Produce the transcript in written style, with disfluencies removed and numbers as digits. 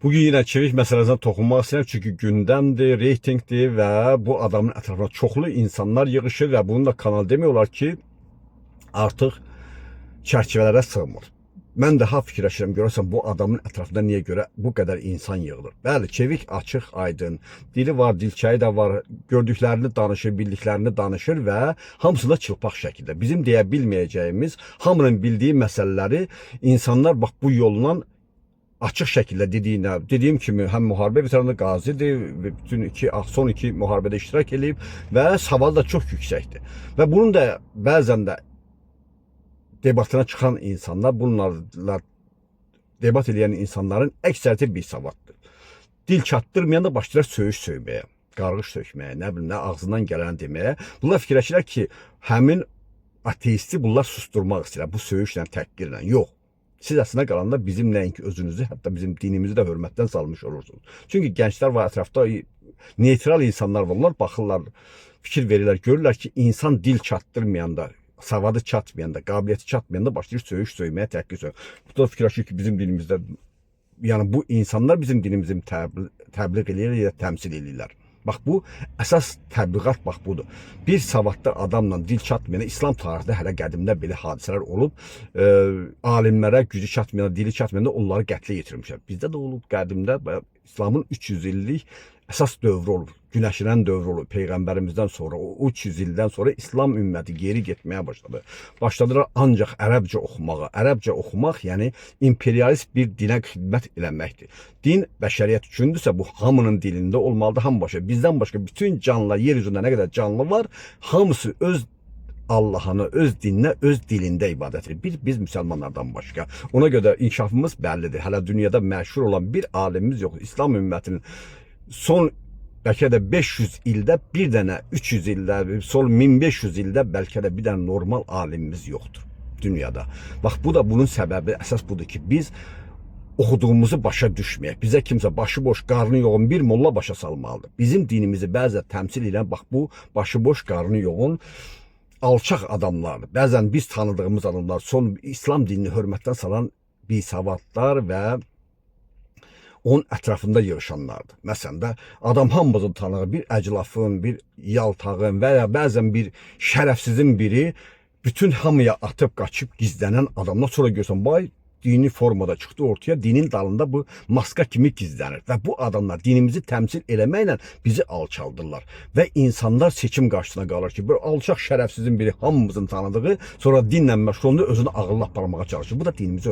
Bugün yine çevik məsələsinə toxunmaq istəyirəm, çünki gündəmdir, reytingdir və bu adamın ətrafına çoxlu insanlar yığışır və bunun da kanal demək olar ki, artıq çərçivələrə sığmır. Mən daha fikirləşirəm, görəsən bu adamın ətrafında niyə görə bu qədər insan yığılır? Bəli, çevik, açıq, aydın, dili var, dilçəyi də var, gördüklərini danışır, bildiklərini danışır və hamısı da çılpaq şəkildə. Bizim deyə bilməyəcəyimiz, hamının bildiyi məsələləri insanlar bax bu yolla açıq şəkildə dediyim kimi həm müharibə veteranı qazidir, bütün son iki müharibədə iştirak edib və savadı da çox yüksəkdir. Və bunun da bəzən də debatına çıxan insanlar, bunlarla debat edən insanların əksəriyyəti bir savaddır. Dil çatdırmayan da başlayır söyüş söyməyə, qarğış sökməyə, nə bilim, nə ağzından gələni deməyə. Bunlar fikirləşirlər ki, həmin ateisti bunlar susturmaq istəyirlər, bu söyüşlə, təhqirlə. Yox. Siz əslində qalanda bizim nəinki özünüzü, hətta bizim dinimizi də hörmətdən salmış olursunuz. Çünki gənclər var, ətrafda neytral insanlar var, onlar baxırlar, fikir verirlər, görürlər ki, insan dil çatdırmayanda, savadı çatmayanda, qabiliyyəti çatmayanda başlayır söyüş söyməyə, təhqir söyməyə. Bu da fikirləşir ki, bizim dilimizdə, yəni bu insanlar bizim dinimizi təbliğ edirlər ya təmsil edirlər. Bax bu əsas təbliğat bax budur. Bir savadlı adamla dil çatmayana İslam tarixində hələ qədimdə belə hadisələr olub. Alimlərə gücü çatmayana, dili çatmayanda onları qətlə yetirmişlər. Bizdə də olub qədimdə İslamın 300 illik əsas dövrü olub. Güneşlenen dövrü olub. Peyğəmbərimizdən sonra, o 300 ildən sonra İslam ümməti geri getməyə başladı. Başladılar ancaq ərəbcə oxumağa. Ərəbcə oxumaq, yəni imperialist bir dinə xidmət eləməkdir. Din bəşəriyyət üçündürsə, bu hamının dilində olmalıdır, hamı başa. Bizdən başqa bütün canlılar, yer üzündə nə qədər canlı var, hamısı öz Allah'ını, öz dininə, öz dilində ibadət edir. Biz müsəlmanlardan başqa. Ona görə inkişafımız bəllidir. Hələ dünyada məşhur olan bir alimimiz yox. İslam ümmətinin son bəlkə də 500 ildə bir dənə, 300 ildə, son 1500 ildə bəlkə də bir dənə normal alimimiz yoxdur dünyada. Bax bu da bunun səbəbi əsas budur ki, biz oxuduğumuzu başa düşməyək. Bizə kimsə başıboş, qarnı yoğun bir molla başa salmalıdır. Bizim dinimizi bəzən təmsil edən bax bu başıboş, qarnı yoğun alçaq adamlardır. Bəzən biz tanıdığımız adamlar, son İslam dinini hörmətdən salan bisavadlar və onun ətrafında yığışanlardır. Məsələn də adam hamımızın tanığı bir əclafın, bir yaltağın və ya bəzən bir şərəfsizin biri bütün hamıya atıb qaçıb gizlənən adamlar sonra görsən, vay dini formada çıxdı ortaya, dinin dalında bu maska kimi gizlənir və bu adamlar dinimizi təmsil eləməklə bizi alçaldırlar və insanlar seçim qarşısına qalır ki, bir alçaq şərəfsizin biri hamımızın tanıdığı, sonra dinlə məşğul olunur, özünü ağıllı aparmağa çalışır. Bu da dinimizi